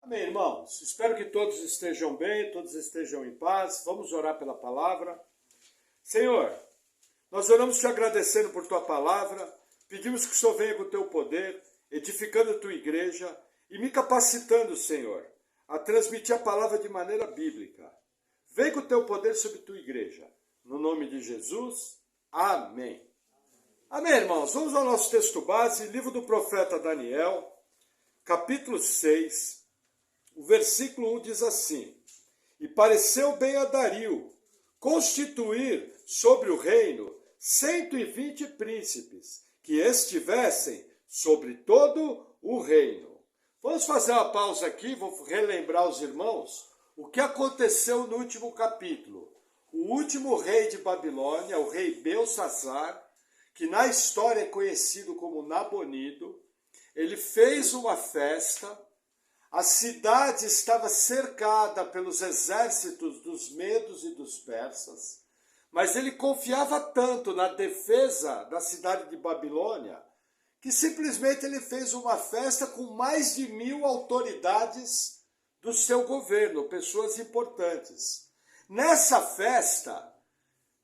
Amém, irmãos? Espero que todos estejam bem, todos estejam em paz. Vamos orar pela palavra. Senhor, nós oramos te agradecendo por tua palavra, pedimos que o Senhor venha com o teu poder, edificando a tua igreja e me capacitando, Senhor, a transmitir a palavra de maneira bíblica. Vem com o teu poder sobre a tua igreja. No nome de Jesus, amém. Amém, irmãos? Vamos ao nosso texto base, livro do profeta Daniel, capítulo 6, o versículo 1 diz assim: E pareceu bem a Dario constituir sobre o reino 120 príncipes, que estivessem sobre todo o reino. Vamos fazer uma pausa aqui, vou relembrar aos irmãos o que aconteceu no último capítulo. O último rei de Babilônia, o rei Belsassar, que na história é conhecido como Nabonido, ele fez uma festa. A cidade estava cercada pelos exércitos dos medos e dos persas, mas ele confiava tanto na defesa da cidade de Babilônia, que simplesmente ele fez uma festa com mais de 1000 autoridades do seu governo, pessoas importantes. Nessa festa,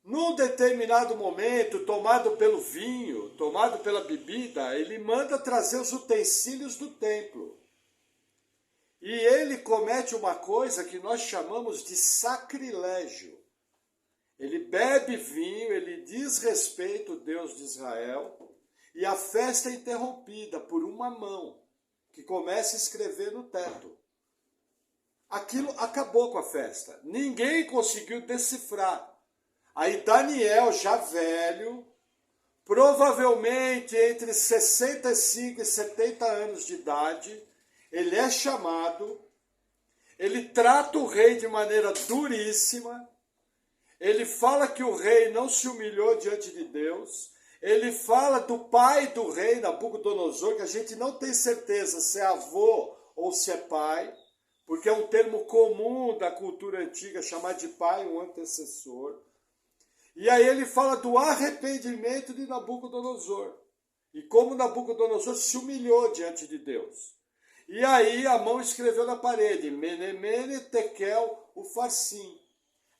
num determinado momento, tomado pelo vinho, tomado pela bebida, ele manda trazer os utensílios do templo. E ele comete uma coisa que nós chamamos de sacrilégio. Ele bebe vinho, ele desrespeita o Deus de Israel, e a festa é interrompida por uma mão que começa a escrever no teto. Aquilo acabou com a festa. Ninguém conseguiu decifrar. Aí Daniel, já velho, provavelmente entre 65 e 70 anos de idade, ele é chamado, ele trata o rei de maneira duríssima, ele fala que o rei não se humilhou diante de Deus, ele fala do pai do rei, Nabucodonosor, que a gente não tem certeza se é avô ou se é pai, porque é um termo comum da cultura antiga, chamar de pai um antecessor. E aí ele fala do arrependimento de Nabucodonosor, e como Nabucodonosor se humilhou diante de Deus. E aí a mão escreveu na parede, Mene, Mene, Tekel, Ufarsim.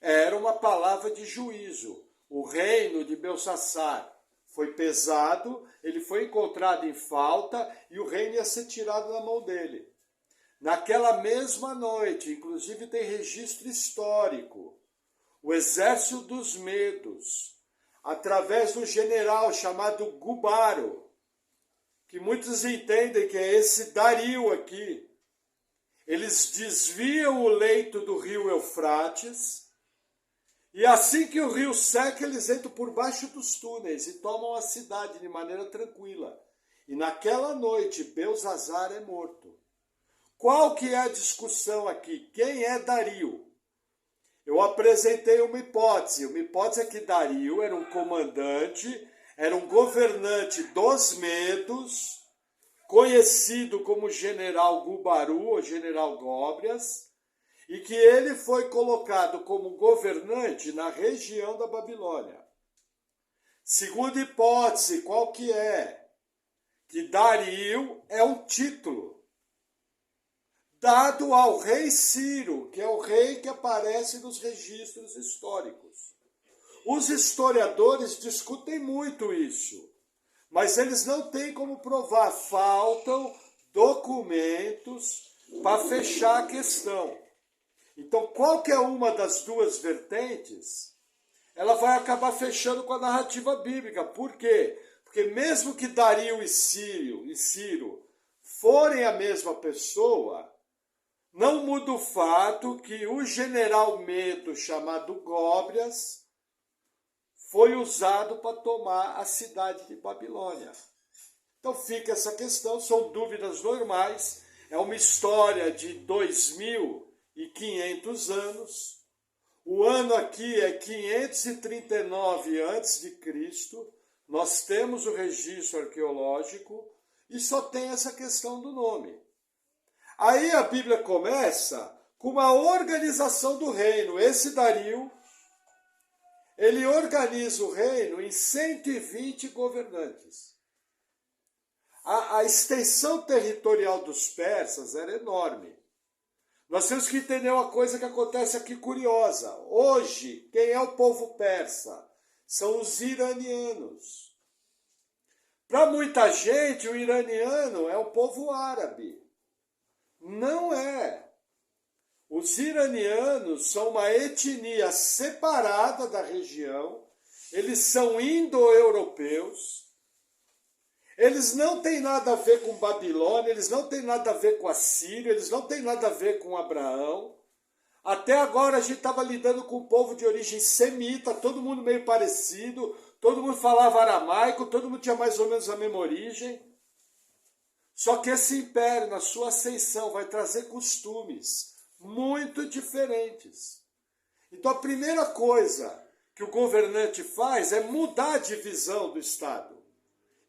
Era uma palavra de juízo. O reino de Belsassar foi pesado, ele foi encontrado em falta e o reino ia ser tirado da mão dele. Naquela mesma noite, inclusive tem registro histórico, o exército dos medos, através de um general chamado Gubaro, que muitos entendem que é esse Dario aqui, eles desviam o leito do rio Eufrates, e assim que o rio seca, eles entram por baixo dos túneis e tomam a cidade de maneira tranquila. E naquela noite, Belsassar é morto. Qual que é a discussão aqui? Quem é Dario? Eu apresentei uma hipótese é que Dario era um comandante, era um governante dos medos, conhecido como General Gubaru ou General Góbrias, e que ele foi colocado como governante na região da Babilônia. Segunda hipótese, qual que é? Que Dario é um título dado ao rei Ciro, que é o rei que aparece nos registros históricos. Os historiadores discutem muito isso, mas eles não têm como provar. Faltam documentos para fechar a questão. Então, qualquer uma das duas vertentes, ela vai acabar fechando com a narrativa bíblica. Por quê? Porque mesmo que Dario e Ciro forem a mesma pessoa, não muda o fato que o general Medo, chamado Góbrias, foi usado para tomar a cidade de Babilônia. Então fica essa questão, são dúvidas normais, é uma história de 2500 anos, o ano aqui é 539 a.C., nós temos o registro arqueológico e só tem essa questão do nome. Aí a Bíblia começa com uma organização do reino. Esse Dario, ele organiza o reino em 120 governantes. A extensão territorial dos persas era enorme. Nós temos que entender uma coisa que acontece aqui curiosa. Hoje, quem é o povo persa? São os iranianos. Para muita gente, o iraniano é o povo árabe. Não é. Os iranianos são uma etnia separada da região. Eles são indo-europeus. Eles não têm nada a ver com Babilônia, eles não têm nada a ver com a Síria, eles não têm nada a ver com Abraão. Até agora a gente estava lidando com um povo de origem semita, todo mundo meio parecido, todo mundo falava aramaico, todo mundo tinha mais ou menos a mesma origem. Só que esse império, na sua ascensão, vai trazer costumes muito diferentes. Então a primeira coisa que o governante faz é mudar a divisão do Estado.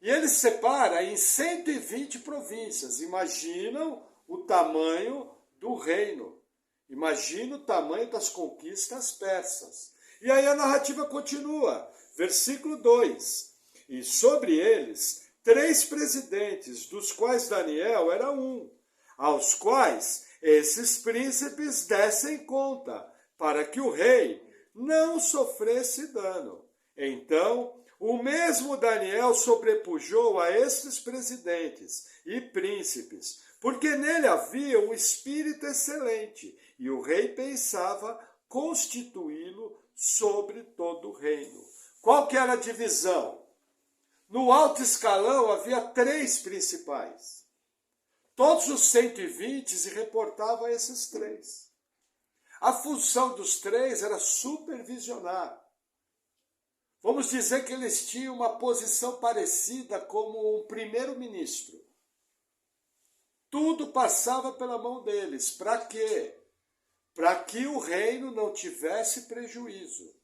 E ele separa em 120 províncias. Imaginam o tamanho do reino. Imagina o tamanho das conquistas persas. E aí a narrativa continua. Versículo 2. E sobre eles, 3 presidentes, dos quais Daniel era um, aos quais esses príncipes dessem conta, para que o rei não sofresse dano. Então, o mesmo Daniel sobrepujou a estes presidentes e príncipes, porque nele havia um espírito excelente, e o rei pensava constituí-lo sobre todo o reino. Qual que era a divisão? No alto escalão havia 3 principais. Todos os 120 se reportavam a esses 3. A função dos 3 era supervisionar. Vamos dizer que eles tinham uma posição parecida como um primeiro-ministro. Tudo passava pela mão deles. Para quê? Para que o reino não tivesse prejuízo.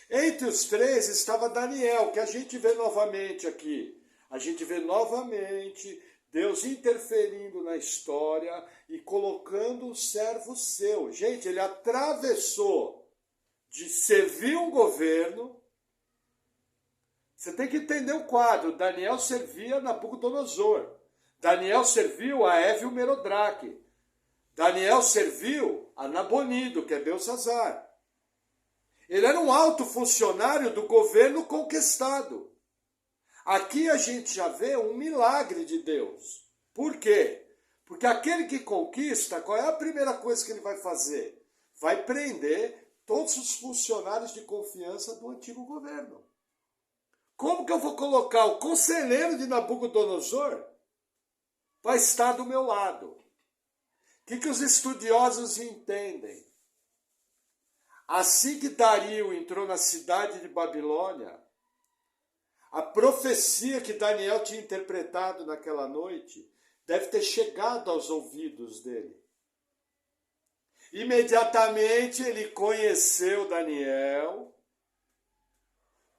Entre os 3 estava Daniel, que a gente vê novamente aqui. A gente vê novamente Deus interferindo na história e colocando um servo seu. Gente, ele atravessou de servir um governo. Você tem que entender o quadro. Daniel servia Nabucodonosor. Daniel serviu a Évil-Merodach. Daniel serviu a Nabonido, que é Belsazar. Ele era um alto funcionário do governo conquistado. Aqui a gente já vê um milagre de Deus. Por quê? Porque aquele que conquista, qual é a primeira coisa que ele vai fazer? Vai prender todos os funcionários de confiança do antigo governo. Como que eu vou colocar o conselheiro de Nabucodonosor para estar do meu lado? O que os estudiosos entendem? Assim que Dario entrou na cidade de Babilônia, a profecia que Daniel tinha interpretado naquela noite deve ter chegado aos ouvidos dele. Imediatamente ele conheceu Daniel,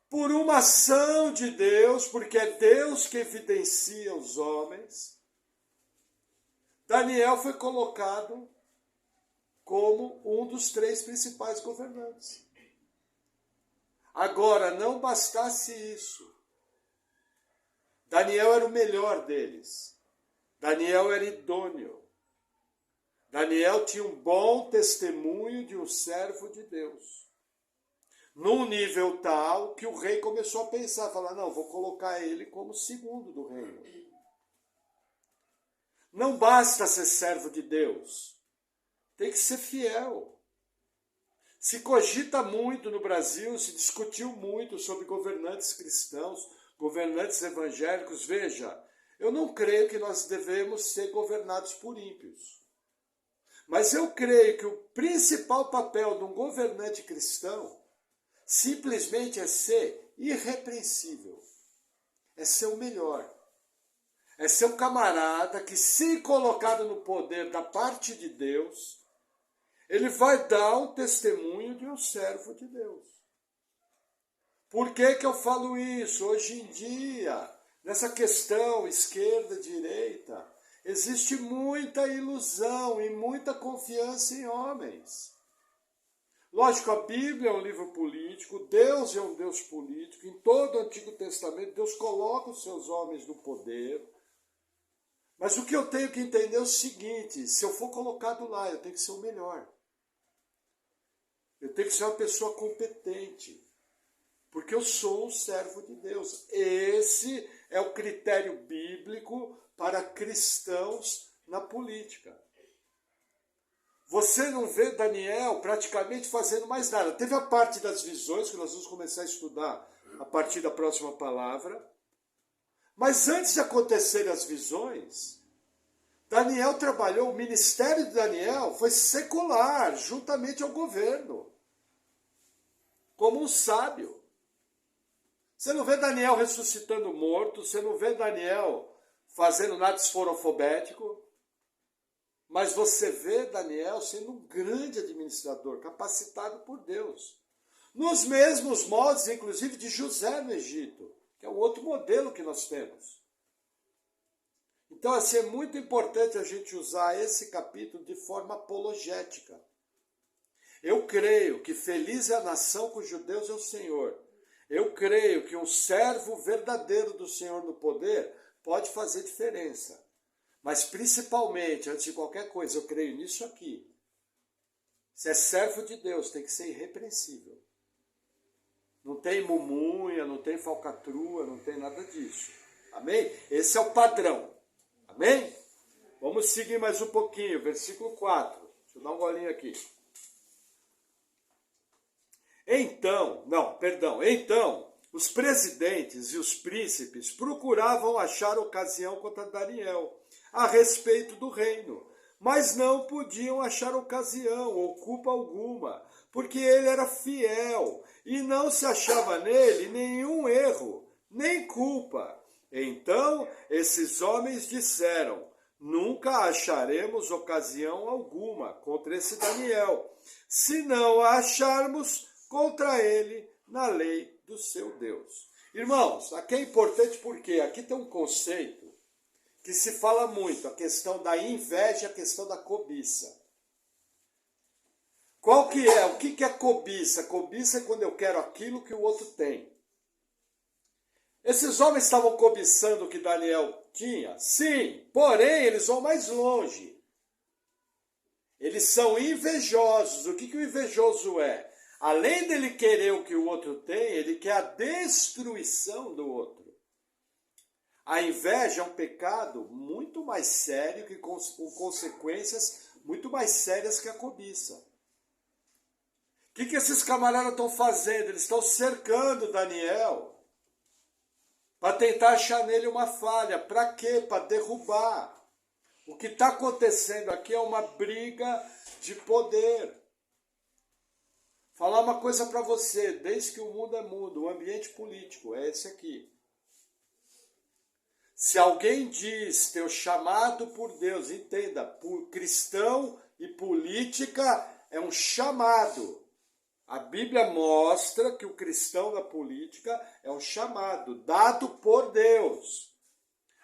por uma ação de Deus, porque é Deus que evidencia os homens. Daniel foi colocado como um dos 3 principais governantes. Agora, não bastasse isso. Daniel era o melhor deles. Daniel era idôneo. Daniel tinha um bom testemunho de um servo de Deus. Num nível tal que o rei começou a pensar, falar, não, vou colocar ele como segundo do reino. Não basta ser servo de Deus. Tem que ser fiel. Se cogita muito no Brasil, se discutiu muito sobre governantes cristãos, governantes evangélicos. Veja, eu não creio que nós devemos ser governados por ímpios. Mas eu creio que o principal papel de um governante cristão simplesmente é ser irrepreensível. É ser o melhor. É ser um camarada que, se colocado no poder da parte de Deus, ele vai dar um testemunho de um servo de Deus. Por que eu falo isso? Hoje em dia, nessa questão esquerda-direita, existe muita ilusão e muita confiança em homens. Lógico, a Bíblia é um livro político, Deus é um Deus político, em todo o Antigo Testamento Deus coloca os seus homens no poder, Mas o que eu tenho que entender é o seguinte, se eu for colocado lá, eu tenho que ser o melhor. Eu tenho que ser uma pessoa competente. Porque eu sou um servo de Deus. Esse é o critério bíblico para cristãos na política. Você não vê Daniel praticamente fazendo mais nada. Teve a parte das visões, que nós vamos começar a estudar a partir da próxima palavra. Mas antes de acontecerem as visões, Daniel trabalhou, o ministério de Daniel foi secular, juntamente ao governo, como um sábio. Você não vê Daniel ressuscitando morto, você não vê Daniel fazendo nada esforofobético, mas você vê Daniel sendo um grande administrador, capacitado por Deus. Nos mesmos moldes, inclusive, de José no Egito, que é o outro modelo que nós temos. Então, assim, é muito importante a gente usar esse capítulo de forma apologética. Eu creio que feliz é a nação cujo Deus é o Senhor. Eu creio que um servo verdadeiro do Senhor no poder pode fazer diferença. Mas principalmente, antes de qualquer coisa, eu creio nisso aqui. Se é servo de Deus, tem que ser irrepreensível. Não tem mumunha, não tem falcatrua, não tem nada disso. Amém? Esse é o padrão. Amém? Vamos seguir mais um pouquinho, versículo 4. Deixa eu dar um golinho aqui. Então, os presidentes e os príncipes procuravam achar ocasião contra Daniel a respeito do reino, mas não podiam achar ocasião ou culpa alguma, porque ele era fiel e não se achava nele nenhum erro, nem culpa. Então esses homens disseram: nunca acharemos ocasião alguma contra esse Daniel, se não a acharmos contra ele na lei do seu Deus. Irmãos, aqui é importante porque aqui tem um conceito que se fala muito, a questão da inveja e a questão da cobiça. Qual que é? O que é cobiça? Cobiça é quando eu quero aquilo que o outro tem. Esses homens estavam cobiçando o que Daniel tinha? Sim, porém eles vão mais longe. Eles são invejosos. O que o invejoso é? Além dele querer o que o outro tem, ele quer a destruição do outro. A inveja é um pecado muito mais sério, com consequências muito mais sérias que a cobiça. O que esses camaradas estão fazendo? Eles estão cercando Daniel para tentar achar nele uma falha. Para quê? Para derrubar. O que está acontecendo aqui é uma briga de poder. Falar uma coisa para você, desde que o mundo é mundo, o ambiente político é esse aqui. Se alguém diz ter o chamado por Deus, entenda, por cristão e política é um chamado. A Bíblia mostra que o cristão na política é um chamado dado por Deus.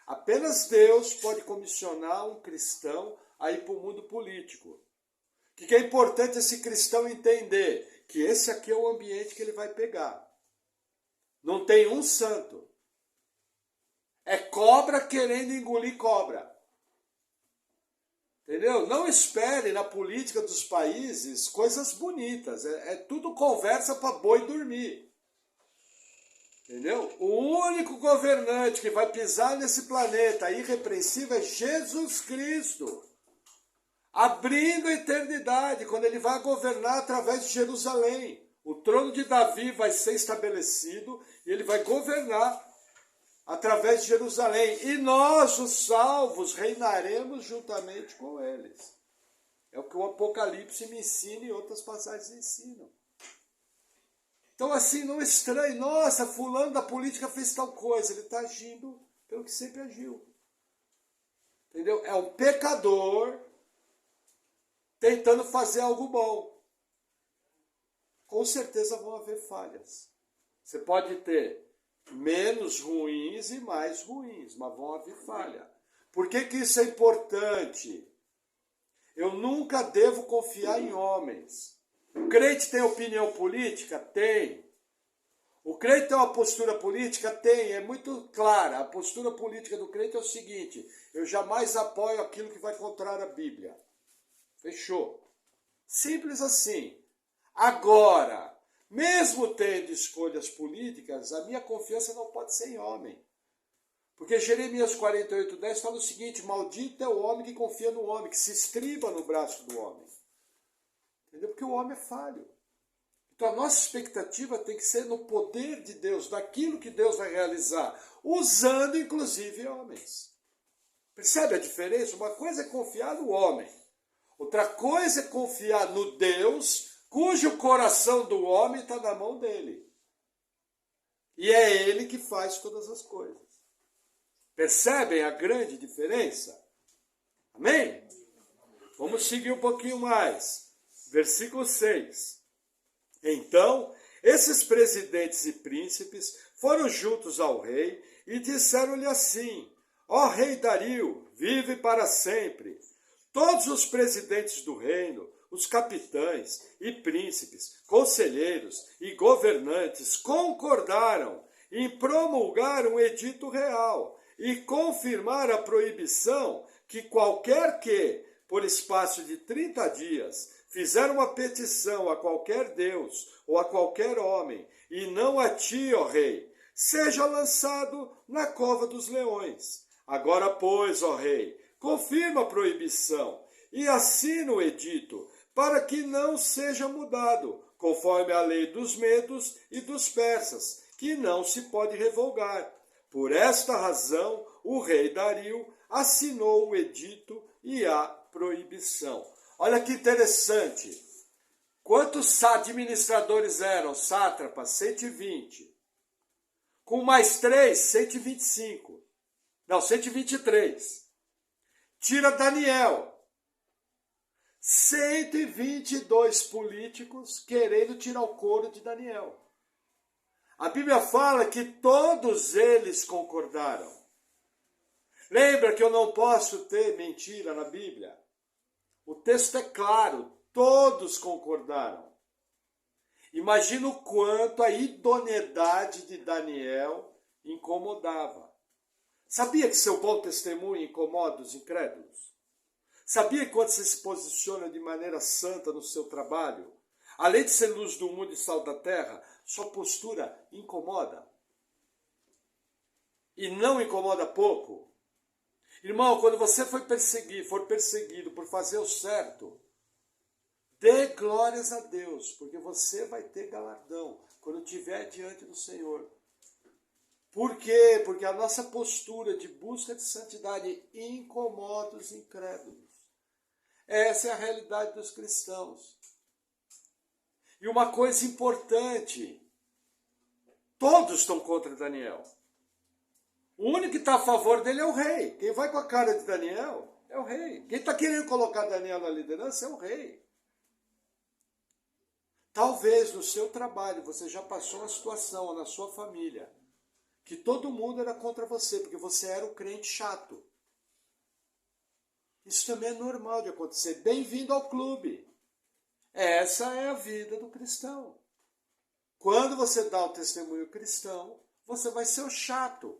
Apenas Deus pode comissionar um cristão a ir para o mundo político. O que é importante esse cristão entender? Que esse aqui é o ambiente que ele vai pegar. Não tem um santo. É cobra querendo engolir cobra. Entendeu? Não espere na política dos países coisas bonitas. É tudo conversa para boi dormir. Entendeu? O único governante que vai pisar nesse planeta irrepreensível é Jesus Cristo. Abrindo a eternidade, quando ele vai governar através de Jerusalém. O trono de Davi vai ser estabelecido e ele vai governar através de Jerusalém. E nós, os salvos, reinaremos juntamente com eles. É o que o Apocalipse me ensina e outras passagens ensinam. Então, assim, não estranhe. Nossa, fulano da política fez tal coisa. Ele está agindo pelo que sempre agiu. Entendeu? É um pecador tentando fazer algo bom. Com certeza vão haver falhas. Você pode ter menos ruins e mais ruins, mas vão haver falha. Por que isso é importante? Eu nunca devo confiar em homens. O crente tem opinião política? Tem. O crente tem uma postura política? Tem, é muito clara. A postura política do crente é o seguinte: eu jamais apoio aquilo que vai contrário à Bíblia. Fechou. Simples assim. Agora, mesmo tendo escolhas políticas, a minha confiança não pode ser em homem. Porque Jeremias 48:10 fala o seguinte: maldito é o homem que confia no homem, que se estriba no braço do homem. Entendeu? Porque o homem é falho. Então a nossa expectativa tem que ser no poder de Deus, daquilo que Deus vai realizar, usando inclusive homens. Percebe a diferença? Uma coisa é confiar no homem, outra coisa é confiar no Deus, cujo coração do homem está na mão dele. E é ele que faz todas as coisas. Percebem a grande diferença? Amém? Vamos seguir um pouquinho mais. Versículo 6. Então, esses presidentes e príncipes foram juntos ao rei e disseram-lhe assim: ó rei Dario, vive para sempre. Todos os presidentes do reino, os capitães e príncipes, conselheiros e governantes concordaram em promulgar um edito real e confirmar a proibição que qualquer que, por espaço de 30 dias, fizer uma petição a qualquer Deus ou a qualquer homem, e não a ti, ó rei, seja lançado na cova dos leões. Agora, pois, ó rei, confirma a proibição e assina o edito, para que não seja mudado, conforme a lei dos medos e dos persas, que não se pode revogar. Por esta razão, o rei Dario assinou o edito e a proibição. Olha que interessante. Quantos administradores eram? Sátrapas, 120. Com mais 3, 125. Não, 123. Tira Daniel. 122 políticos querendo tirar o couro de Daniel. A Bíblia fala que todos eles concordaram. Lembra que eu não posso ter mentira na Bíblia? O texto é claro, todos concordaram. Imagina o quanto a idoneidade de Daniel incomodava. Sabia que seu bom testemunho incomoda os incrédulos? Sabia que quando você se posiciona de maneira santa no seu trabalho, além de ser luz do mundo e sal da terra, sua postura incomoda? E não incomoda pouco? Irmão, quando você for perseguido por fazer o certo, dê glórias a Deus, porque você vai ter galardão quando estiver diante do Senhor. Por quê? Porque a nossa postura de busca de santidade incomoda os incrédulos. Essa é a realidade dos cristãos. E uma coisa importante, todos estão contra Daniel. O único que está a favor dele é o rei. Quem vai com a cara de Daniel é o rei. Quem está querendo colocar Daniel na liderança é o rei. Talvez no seu trabalho você já passou uma situação, ou na sua família, que todo mundo era contra você, porque você era o crente chato. Isso também é normal de acontecer. Bem-vindo ao clube. Essa é a vida do cristão. Quando você dá o testemunho cristão, você vai ser o chato.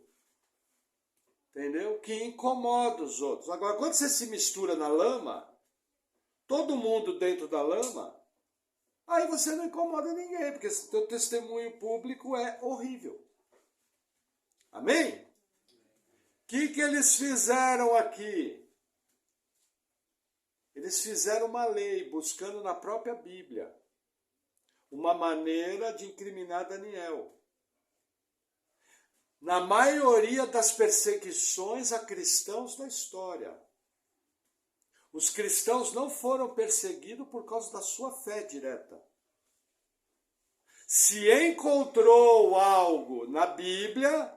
Entendeu? Que incomoda os outros. Agora, quando você se mistura na lama, todo mundo dentro da lama, aí você não incomoda ninguém, porque seu testemunho público é horrível. Amém? O que eles fizeram aqui? Eles fizeram uma lei, buscando na própria Bíblia uma maneira de incriminar Daniel. Na maioria das perseguições a cristãos da história, os cristãos não foram perseguidos por causa da sua fé direta. Se encontrou algo na Bíblia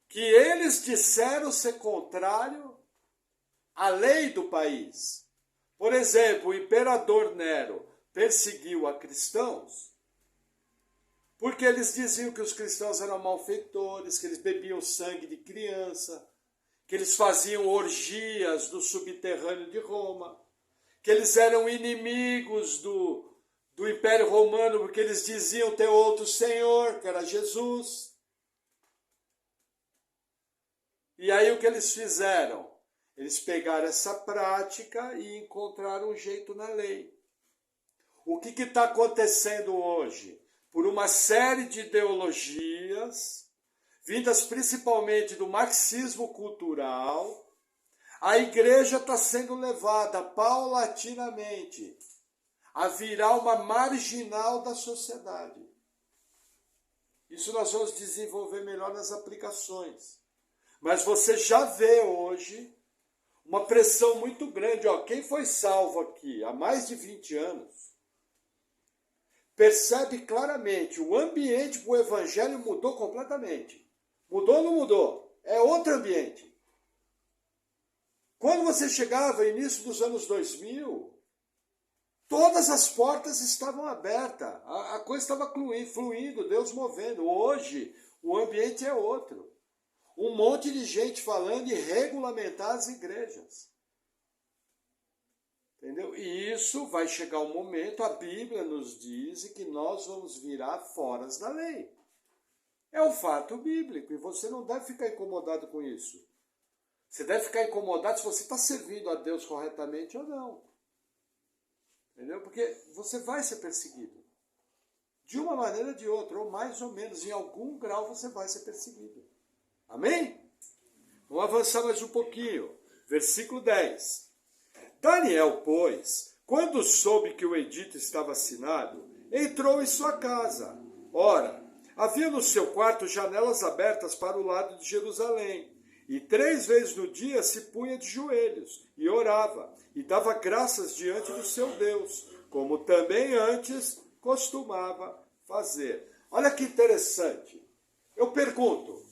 que eles disseram ser contrário à lei do país. Por exemplo, o imperador Nero perseguiu a cristãos porque eles diziam que os cristãos eram malfeitores, que eles bebiam sangue de criança, que eles faziam orgias do subterrâneo de Roma, que eles eram inimigos do Império Romano, porque eles diziam ter outro Senhor, que era Jesus. E aí o que eles fizeram? Eles pegaram essa prática e encontraram um jeito na lei. O que está acontecendo hoje? Por uma série de ideologias, vindas principalmente do marxismo cultural, a igreja está sendo levada paulatinamente a virar uma marginal da sociedade. Isso nós vamos desenvolver melhor nas aplicações. Mas você já vê hoje uma pressão muito grande. Quem foi salvo aqui há mais de 20 anos, percebe claramente, o ambiente para o evangelho mudou completamente. Mudou ou não mudou? É outro ambiente. Quando você chegava no início dos anos 2000, todas as portas estavam abertas, a coisa estava fluindo, Deus movendo. Hoje, o ambiente é outro. Um monte de gente falando em regulamentar as igrejas. Entendeu? E isso vai chegar um momento, a Bíblia nos diz que nós vamos virar fora da lei. É um fato bíblico e você não deve ficar incomodado com isso. Você deve ficar incomodado se você está servindo a Deus corretamente ou não. Entendeu? Porque você vai ser perseguido. De uma maneira ou de outra, ou mais ou menos, em algum grau você vai ser perseguido. Amém? Vamos avançar mais um pouquinho. Versículo 10. Daniel, pois, quando soube que o edito estava assinado, entrou em sua casa. Ora, havia no seu quarto janelas abertas para o lado de Jerusalém. E 3 vezes no dia se punha de joelhos e orava, e dava graças diante do seu Deus, como também antes costumava fazer. Olha que interessante. Eu pergunto,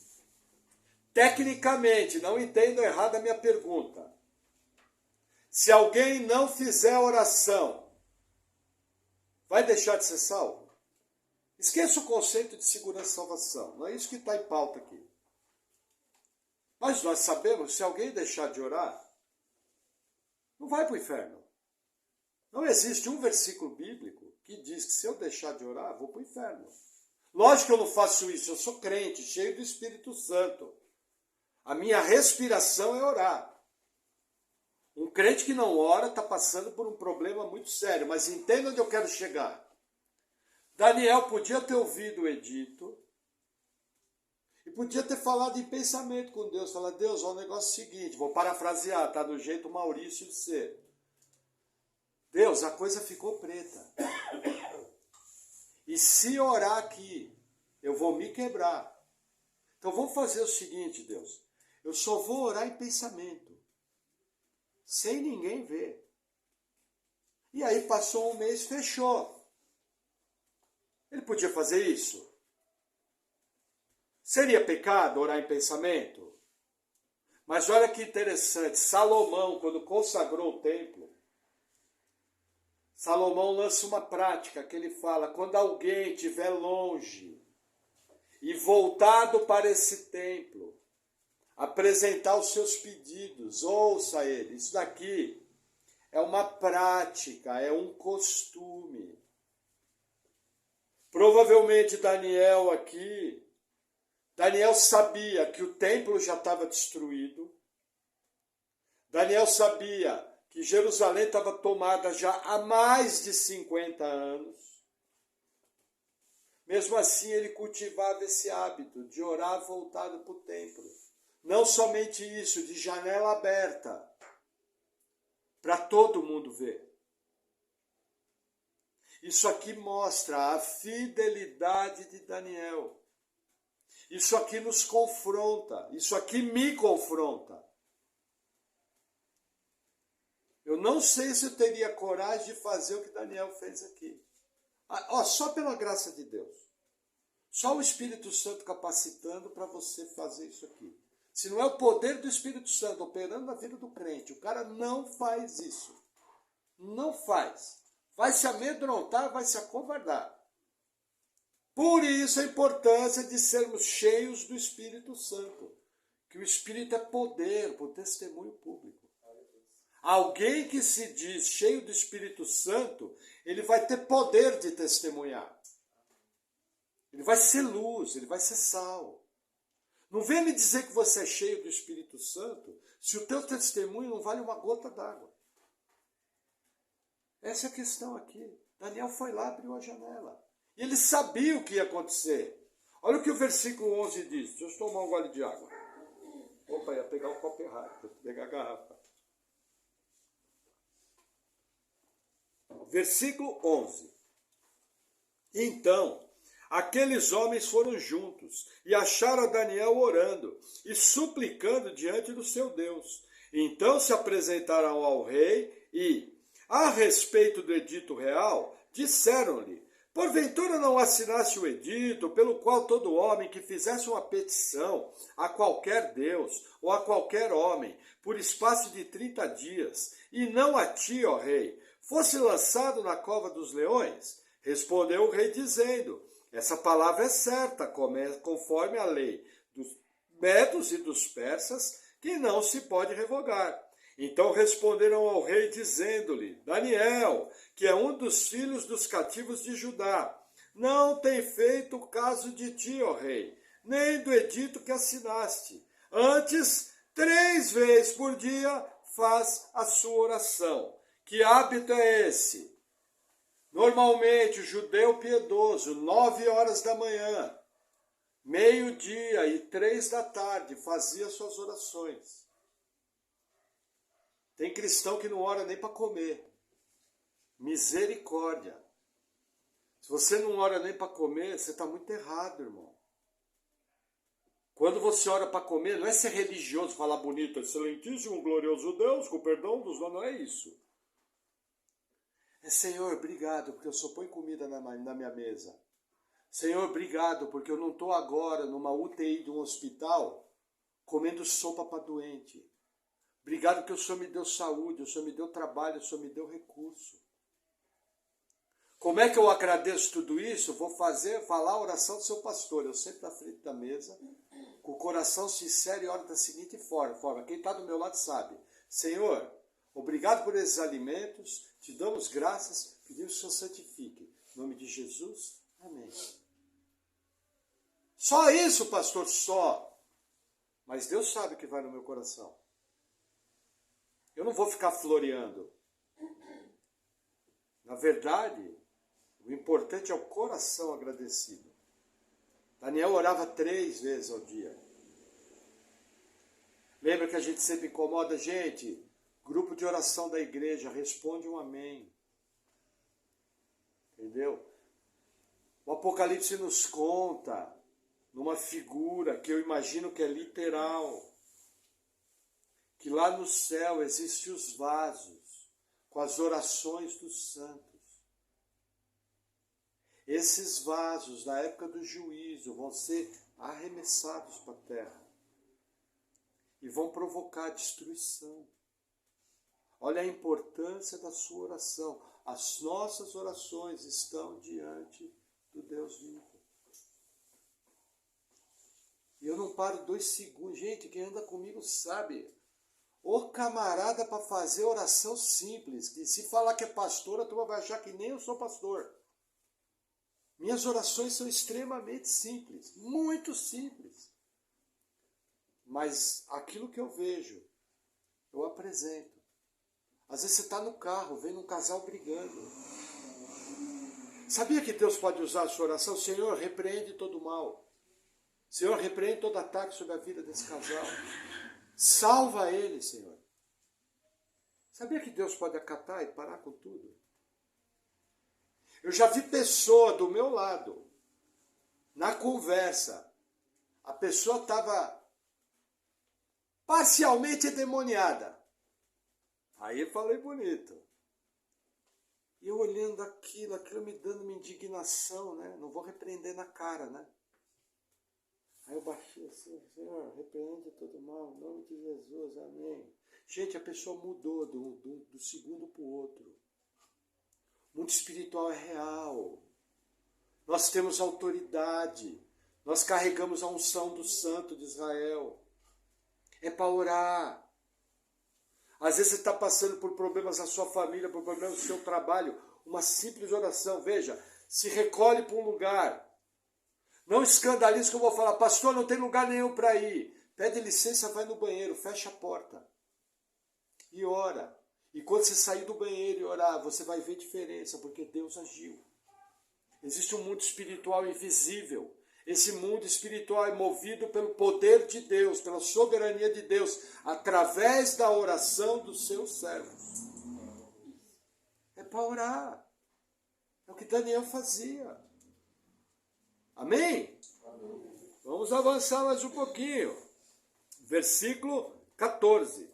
tecnicamente, não entendo errado a minha pergunta. Se alguém não fizer oração, vai deixar de ser salvo? Esqueça o conceito de segurança e salvação. Não é isso que está em pauta aqui. Mas nós sabemos que se alguém deixar de orar, não vai para o inferno. Não existe um versículo bíblico que diz que se eu deixar de orar, vou para o inferno. Lógico que eu não faço isso, eu sou crente, cheio do Espírito Santo. A minha respiração é orar. Um crente que não ora está passando por um problema muito sério, mas entenda onde eu quero chegar. Daniel podia ter ouvido o edito e podia ter falado em pensamento com Deus. Falar, Deus, o negócio é o seguinte, vou parafrasear, tá do jeito Maurício de ser. Deus, a coisa ficou preta. E se orar aqui, eu vou me quebrar. Então vamos fazer o seguinte, Deus. Eu só vou orar em pensamento, sem ninguém ver. E aí passou um mês, fechou. Ele podia fazer isso? Seria pecado orar em pensamento? Mas olha que interessante, Salomão, quando consagrou o templo, Salomão lança uma prática que ele fala, quando alguém estiver longe e voltado para esse templo, apresentar os seus pedidos, ouça ele. Isso daqui é uma prática, é um costume. Provavelmente Daniel aqui, Daniel sabia que o templo já estava destruído. Daniel sabia que Jerusalém estava tomada já há mais de 50 anos. Mesmo assim, ele cultivava esse hábito de orar voltado para o templo. Não somente isso, de janela aberta, para todo mundo ver. Isso aqui mostra a fidelidade de Daniel. Isso aqui nos confronta, isso aqui me confronta. Eu não sei se eu teria coragem de fazer o que Daniel fez aqui. Só pela graça de Deus. Só o Espírito Santo capacitando para você fazer isso aqui. Se não é o poder do Espírito Santo operando na vida do crente, o cara não faz isso. Não faz. Vai se amedrontar, vai se acovardar. Por isso a importância de sermos cheios do Espírito Santo. Que o Espírito é poder, por testemunho público. Alguém que se diz cheio do Espírito Santo, ele vai ter poder de testemunhar. Ele vai ser luz, ele vai ser sal. Não venha me dizer que você é cheio do Espírito Santo se o teu testemunho não vale uma gota d'água. Essa é a questão aqui. Daniel foi lá, abriu a janela. E ele sabia o que ia acontecer. Olha o que o versículo 11 diz. Deixa eu tomar um gole de água. Opa, ia pegar o copo errado. Vou pegar a garrafa. Versículo 11. Então, aqueles homens foram juntos e acharam Daniel orando e suplicando diante do seu Deus. Então se apresentaram ao rei e, a respeito do edito real, disseram-lhe: porventura não assinaste o edito, pelo qual todo homem que fizesse uma petição a qualquer Deus ou a qualquer homem, por espaço de 30 dias, e não a ti, ó rei, fosse lançado na cova dos leões? Respondeu o rei dizendo: essa palavra é certa, conforme a lei dos medos e dos persas, que não se pode revogar. Então responderam ao rei, dizendo-lhe: Daniel, que é um dos filhos dos cativos de Judá, não tem feito caso de ti, ó rei, nem do edito que assinaste. Antes, 3 vezes por dia faz a sua oração. Que hábito é esse? Normalmente, o judeu piedoso, 9 horas da manhã, meio-dia e 3 da tarde, fazia suas orações. Tem cristão que não ora nem para comer. Misericórdia. Se você não ora nem para comer, você está muito errado, irmão. Quando você ora para comer, não é ser religioso, falar bonito, excelentíssimo, glorioso Deus, com perdão dos não é isso. É: Senhor, obrigado, porque eu só ponho comida na minha mesa. Senhor, obrigado, porque eu não estou agora numa UTI de um hospital comendo sopa para doente. Obrigado que o Senhor me deu saúde, o Senhor me deu trabalho, o Senhor me deu recurso. Como é que eu agradeço tudo isso? Vou falar a oração do seu pastor. Eu sempre na frente da mesa, com o coração sincero, e oro da seguinte forma. Quem está do meu lado sabe. Senhor, obrigado por esses alimentos, te damos graças, pedimos que o Senhor santifique. Em nome de Jesus, amém. Só isso, pastor, só. Mas Deus sabe o que vai no meu coração. Eu não vou ficar floreando. Na verdade, o importante é o coração agradecido. Daniel orava 3 vezes ao dia. Lembra que a gente sempre incomoda? Gente, grupo de oração da igreja, responde um amém. Entendeu? O Apocalipse nos conta numa figura que eu imagino que é literal, que lá no céu existem os vasos com as orações dos santos. Esses vasos, na época do juízo, vão ser arremessados para a terra e vão provocar destruição. Olha a importância da sua oração. As nossas orações estão diante do Deus vivo. E eu não paro 2 segundos. Gente, quem anda comigo sabe. Ô camarada para fazer oração simples, que se falar que é pastor, a turma vai achar que nem eu sou pastor. Minhas orações são extremamente simples, muito simples. Mas aquilo que eu vejo, eu apresento. Às vezes você está no carro, vendo um casal brigando. Sabia que Deus pode usar a sua oração? Senhor, repreende todo o mal. Senhor, repreende todo ataque sobre a vida desse casal. Salva ele, Senhor. Sabia que Deus pode acatar e parar com tudo? Eu já vi pessoa do meu lado, na conversa, a pessoa estava parcialmente endemoniada. Aí eu falei bonito. E eu olhando aquilo me dando uma indignação, né? Não vou repreender na cara, né? Aí eu baixei assim: Senhor, repreende todo mal, em nome de Jesus, amém. Gente, a pessoa mudou do segundo para o outro. O mundo espiritual é real. Nós temos autoridade. Nós carregamos a unção do Santo de Israel. É para orar. Às vezes você está passando por problemas na sua família, por problemas no seu trabalho. Uma simples oração, veja, se recolhe para um lugar. Não escandalize que eu vou falar, pastor, não tem lugar nenhum para ir. Pede licença, vai no banheiro, fecha a porta e ora. E quando você sair do banheiro e orar, você vai ver diferença, porque Deus agiu. Existe um mundo espiritual invisível. Esse mundo espiritual é movido pelo poder de Deus, pela soberania de Deus, através da oração dos seus servos. É para orar. É o que Daniel fazia. Amém? Vamos avançar mais um pouquinho. Versículo 14.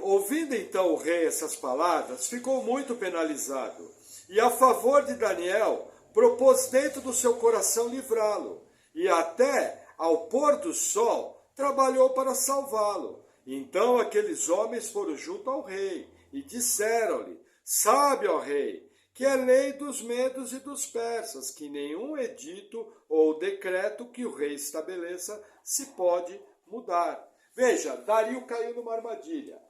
Ouvindo então o rei essas palavras, ficou muito penalizado. E a favor de Daniel, propôs dentro do seu coração livrá-lo. E até ao pôr do sol, trabalhou para salvá-lo. Então aqueles homens foram junto ao rei e disseram-lhe: sabe, ó rei, que é lei dos medos e dos persas, que nenhum edito ou decreto que o rei estabeleça se pode mudar. Veja, Dario caiu numa armadilha.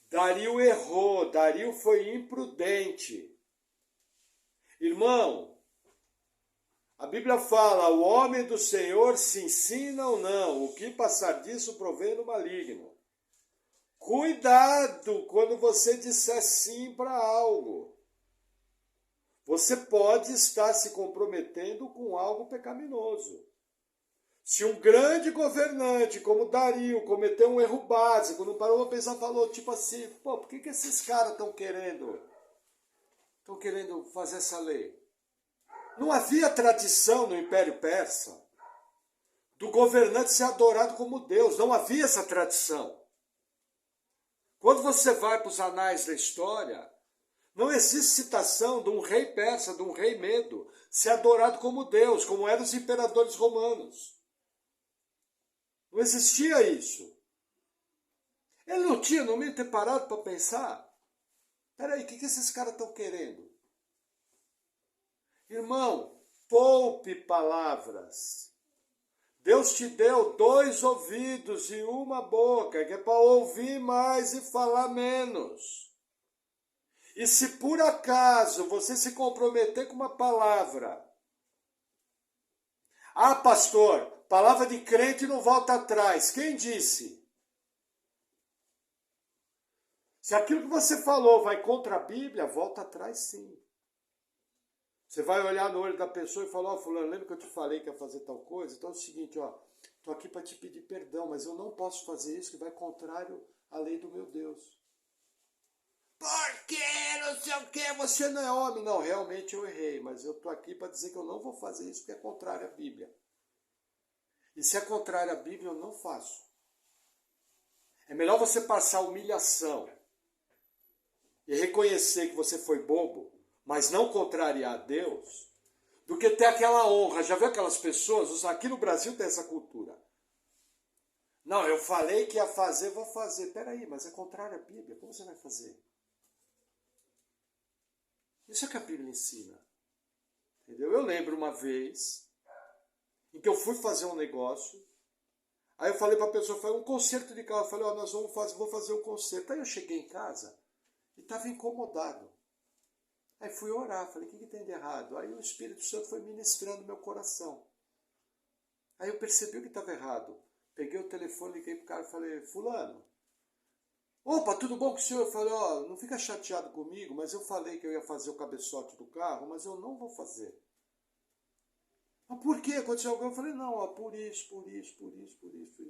Dario errou, Dario foi imprudente. Irmão, a Bíblia fala, o homem do Senhor se ensina ou não, o que passar disso provém do maligno. Cuidado quando você disser sim para algo. Você pode estar se comprometendo com algo pecaminoso. Se um grande governante como Dario cometeu um erro básico, não parou para pensar, falou tipo assim, pô, por que esses caras estão querendo fazer essa lei? Não havia tradição no Império Persa do governante ser adorado como Deus, não havia essa tradição. Quando você vai para os anais da história, não existe citação de um rei persa, de um rei medo, ser adorado como Deus, como eram os imperadores romanos. Não existia isso. Ele não tinha, no meio, ter parado para pensar. Peraí, o que esses caras estão querendo? Irmão, poupe palavras. Deus te deu 2 ouvidos e uma boca, que é para ouvir mais e falar menos. E se por acaso você se comprometer com uma palavra, pastor, palavra de crente não volta atrás. Quem disse? Se aquilo que você falou vai contra a Bíblia, volta atrás sim. Você vai olhar no olho da pessoa e falar, fulano, lembra que eu te falei que ia fazer tal coisa? Então é o seguinte, estou aqui para te pedir perdão, mas eu não posso fazer isso que vai contrário à lei do meu Deus. Por que não sei o que? Você não é homem. Não, realmente eu errei, mas eu estou aqui para dizer que eu não vou fazer isso porque é contrário à Bíblia. E se é contrário à Bíblia, eu não faço. É melhor você passar humilhação e reconhecer que você foi bobo, mas não contrariar Deus, do que ter aquela honra. Já viu aquelas pessoas? Aqui no Brasil tem essa cultura. Não, eu falei que ia fazer, vou fazer. Peraí, mas é contrário à Bíblia. Como você vai fazer? Isso é que a Bíblia ensina. Entendeu? Eu lembro uma vez em que eu fui fazer um negócio, aí eu falei para a pessoa, foi um conserto de carro, eu falei, nós vou fazer o conserto. Aí eu cheguei em casa e estava incomodado. Aí fui orar, falei, o que tem de errado? Aí o Espírito Santo foi ministrando meu coração. Aí eu percebi o que estava errado. Peguei o telefone, liguei para o cara e falei, fulano, opa, tudo bom com o senhor? Eu falei, não fica chateado comigo, mas eu falei que eu ia fazer o cabeçote do carro, mas eu não vou fazer. Mas por que aconteceu algo? Eu falei, não, por isso.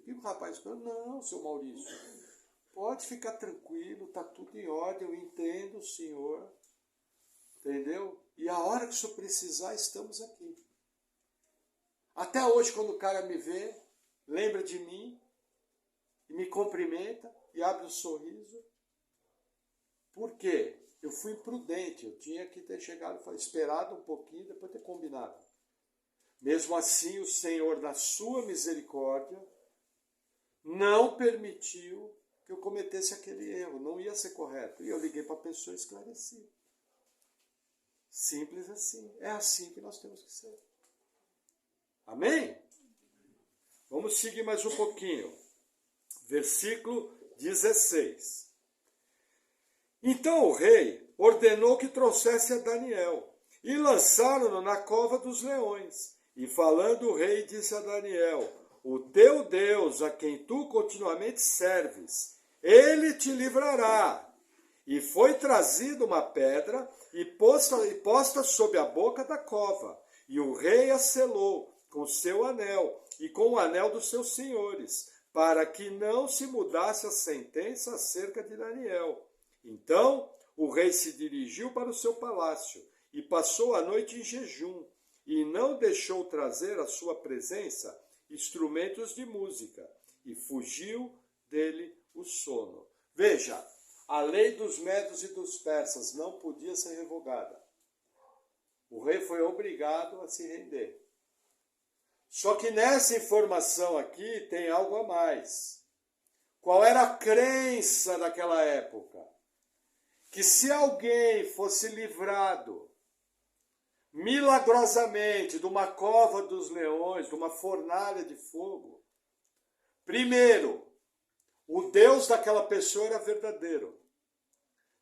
E o rapaz falou, não, seu Maurício, pode ficar tranquilo, tá tudo em ordem, eu entendo o senhor, entendeu? E a hora que o senhor precisar, estamos aqui. Até hoje, quando o cara me vê, lembra de mim, e me cumprimenta, e abre um sorriso. Por quê? Eu fui imprudente, eu tinha que ter chegado, esperado um pouquinho, depois ter combinado. Mesmo assim, o Senhor, na sua misericórdia, não permitiu que eu cometesse aquele erro. Não ia ser correto. E eu liguei para a pessoa e esclareci. Simples assim. É assim que nós temos que ser. Amém? Vamos seguir mais um pouquinho. Versículo 16. Então o rei ordenou que trouxesse a Daniel, e lançaram-no na cova dos leões. E falando o rei, disse a Daniel: o teu Deus, a quem tu continuamente serves, ele te livrará. E foi trazida uma pedra e posta sob a boca da cova. E o rei a selou com seu anel e com o anel dos seus senhores, para que não se mudasse a sentença acerca de Daniel. Então o rei se dirigiu para o seu palácio e passou a noite em jejum, e não deixou trazer à sua presença instrumentos de música, e fugiu dele o sono. Veja, a lei dos medos e dos persas não podia ser revogada. O rei foi obrigado a se render. Só que nessa informação aqui tem algo a mais. Qual era a crença daquela época? Que se alguém fosse livrado milagrosamente de uma cova dos leões, de uma fornalha de fogo, primeiro, o Deus daquela pessoa era verdadeiro.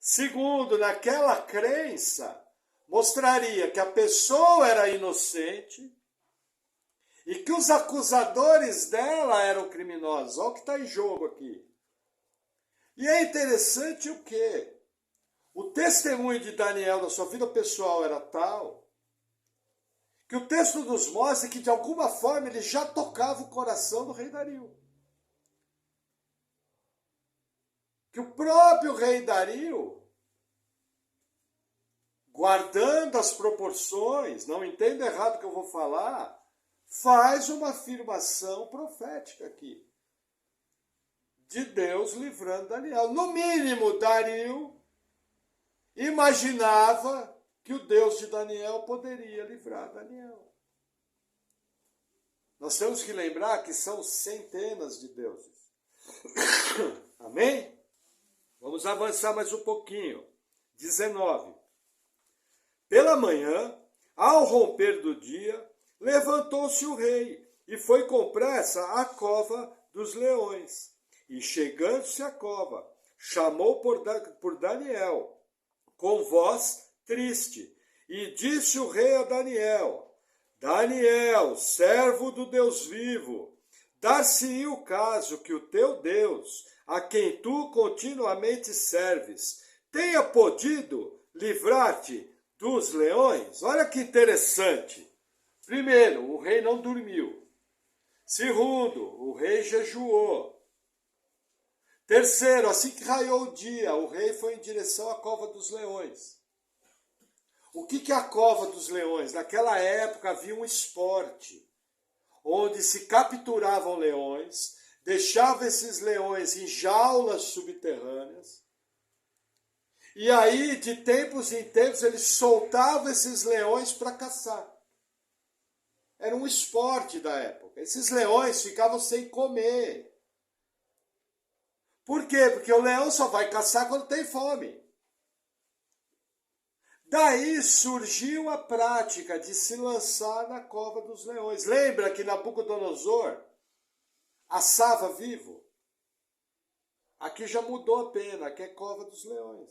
Segundo, naquela crença, mostraria que a pessoa era inocente e que os acusadores dela eram criminosos. Olha o que está em jogo aqui. E é interessante o quê? O testemunho de Daniel na sua vida pessoal era tal que o texto nos mostra que, de alguma forma, ele já tocava o coração do rei Dario. Que o próprio rei Dario, guardando as proporções, não entenda errado o que eu vou falar, faz uma afirmação profética aqui. De Deus livrando Daniel. No mínimo, Dario imaginava que o Deus de Daniel poderia livrar Daniel. Nós temos que lembrar que são centenas de deuses. Amém? Vamos avançar mais um pouquinho. 19. Pela manhã, ao romper do dia, levantou-se o rei e foi com pressa à cova dos leões. E chegando-se à cova, chamou por Daniel, com voz triste, e disse o rei a Daniel: Daniel, servo do Deus vivo, dar-se-ia o caso que o teu Deus, a quem tu continuamente serves, tenha podido livrar-te dos leões? Olha que interessante. Primeiro, o rei não dormiu. Segundo, o rei jejuou. Terceiro, assim que raiou o dia, o rei foi em direção à cova dos leões. O que é a cova dos leões? Naquela época havia um esporte, onde se capturavam leões, deixavam esses leões em jaulas subterrâneas, e aí, de tempos em tempos, eles soltavam esses leões para caçar. Era um esporte da época. Esses leões ficavam sem comer. Por quê? Porque o leão só vai caçar quando tem fome. Daí surgiu a prática de se lançar na cova dos leões. Lembra que Nabucodonosor assava vivo? Aqui já mudou a pena, aqui é cova dos leões.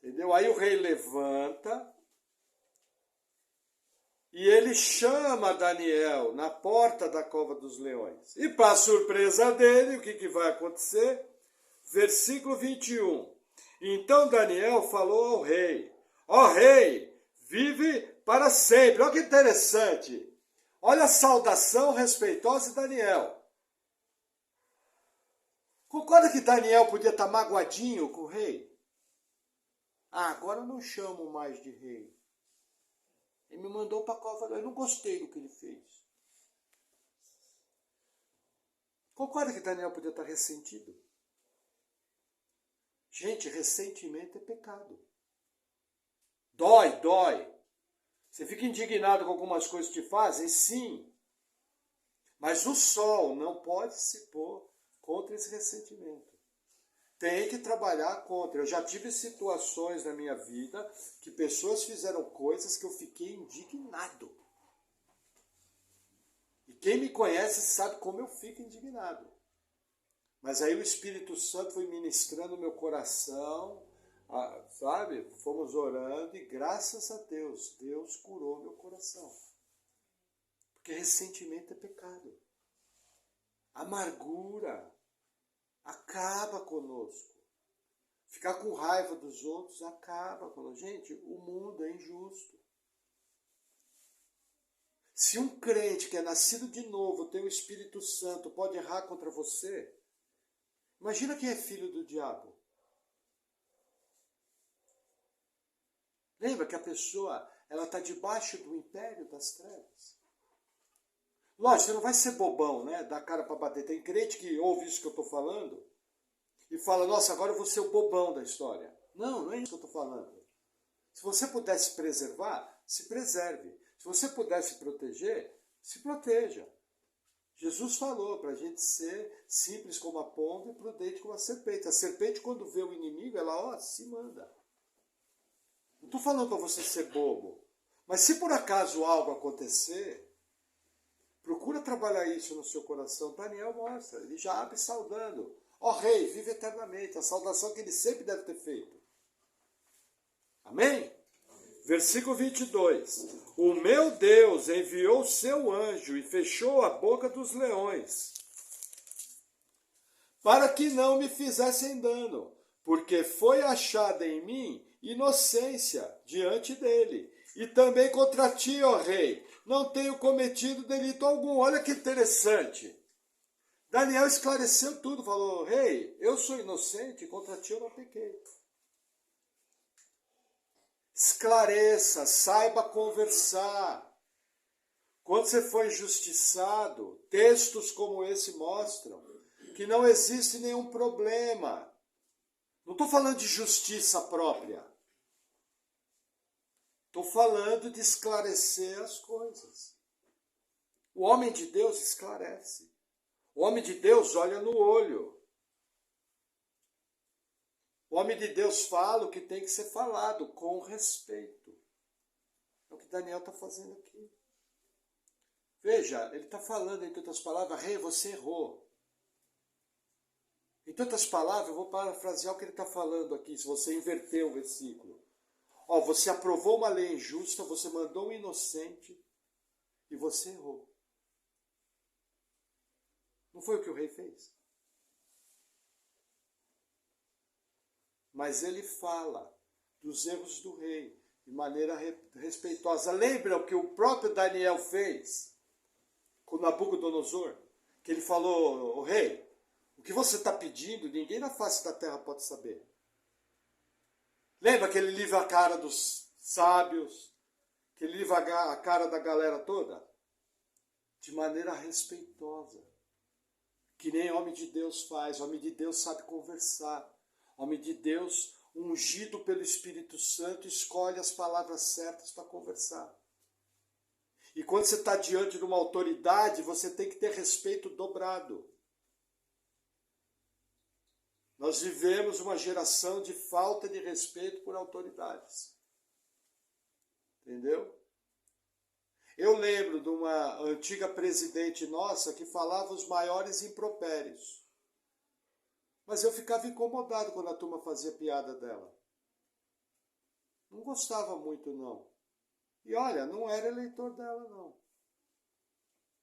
Entendeu? Aí o rei levanta e ele chama Daniel na porta da cova dos leões. E para surpresa dele, o que vai acontecer? Versículo 21. Então Daniel falou ao rei: ó rei, vive para sempre. Olha que interessante. Olha a saudação respeitosa de Daniel. Concorda que Daniel podia estar magoadinho com o rei? Ah, agora eu não chamo mais de rei. Ele me mandou para a cova. Eu não gostei do que ele fez. Concorda que Daniel podia estar ressentido? Gente, ressentimento é pecado. Dói, dói. Você fica indignado com algumas coisas que te fazem? Sim. Mas o sol não pode se pôr contra esse ressentimento. Tem que trabalhar contra. Eu já tive situações na minha vida que pessoas fizeram coisas que eu fiquei indignado. E quem me conhece sabe como eu fico indignado. Mas aí o Espírito Santo foi ministrando o meu coração, sabe? Fomos orando e graças a Deus, Deus curou meu coração. Porque ressentimento é pecado. Amargura acaba conosco. Ficar com raiva dos outros acaba conosco. Gente, o mundo é injusto. Se um crente que é nascido de novo, tem o Espírito Santo, pode errar contra você, imagina quem é filho do diabo. Lembra que a pessoa, ela está debaixo do império das trevas. Lógico, você não vai ser bobão, né? Dar cara para bater. Tem crente que ouve isso que eu estou falando e fala, nossa, agora eu vou ser o bobão da história. Não, não é isso que eu estou falando. Se você pudesse preservar, se preserve. Se você pudesse proteger, se proteja. Jesus falou para a gente ser simples como a pomba e prudente como a serpente. A serpente, quando vê o inimigo, ela se manda. Não estou falando para você ser bobo. Mas se por acaso algo acontecer, procura trabalhar isso no seu coração. Daniel mostra, ele já abre saudando. Ó rei, vive eternamente. A saudação que ele sempre deve ter feito. Amém? Versículo 22. O meu Deus enviou seu anjo e fechou a boca dos leões, para que não me fizessem dano, porque foi achada em mim inocência diante dele. E também contra ti, ó rei, não tenho cometido delito algum. Olha que interessante. Daniel esclareceu tudo, falou, rei, eu sou inocente, contra ti eu não pequei. Esclareça, saiba conversar. Quando você for injustiçado, textos como esse mostram que não existe nenhum problema. Não estou falando de justiça própria. Estou falando de esclarecer as coisas. O homem de Deus esclarece. O homem de Deus olha no olho. O homem de Deus fala o que tem que ser falado, com respeito. É o que Daniel está fazendo aqui. Veja, ele está falando, em outras palavras, rei, você errou. Em outras palavras, eu vou parafrasear o que ele está falando aqui, se você inverter o versículo. Ó, você aprovou uma lei injusta, você mandou um inocente e você errou. Não foi o que o rei fez? Mas ele fala dos erros do rei de maneira respeitosa. Lembra o que o próprio Daniel fez com Nabucodonosor? Que ele falou, o rei, o que você está pedindo, ninguém na face da terra pode saber. Lembra que ele livra a cara dos sábios, que ele livra a cara da galera toda? De maneira respeitosa. Que nem homem de Deus faz. Homem de Deus sabe conversar. Homem de Deus, ungido pelo Espírito Santo, escolhe as palavras certas para conversar. E quando você está diante de uma autoridade, você tem que ter respeito dobrado. Nós vivemos uma geração de falta de respeito por autoridades. Entendeu? Eu lembro de uma antiga presidente nossa que falava os maiores impropérios. Mas eu ficava incomodado quando a turma fazia piada dela. Não gostava muito, não. E olha, não era eleitor dela, não.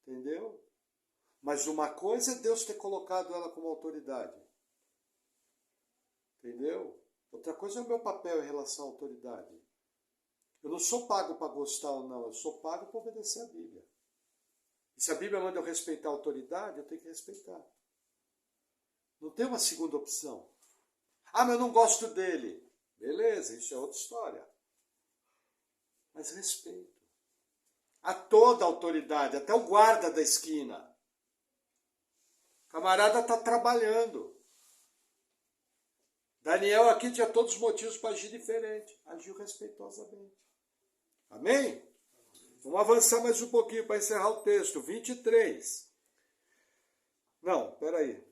Entendeu? Mas uma coisa é Deus ter colocado ela como autoridade. Entendeu? Outra coisa é o meu papel em relação à autoridade. Eu não sou pago para gostar ou não, eu sou pago para obedecer a Bíblia. E se a Bíblia manda eu respeitar a autoridade, eu tenho que respeitar. Não tem uma segunda opção. Ah, mas eu não gosto dele. Beleza, isso é outra história. Mas respeito. A toda a autoridade, até o guarda da esquina. O camarada está trabalhando. Daniel aqui tinha todos os motivos para agir diferente. Agiu respeitosamente. Amém? Vamos avançar mais um pouquinho para encerrar o texto. 23. Não, peraí.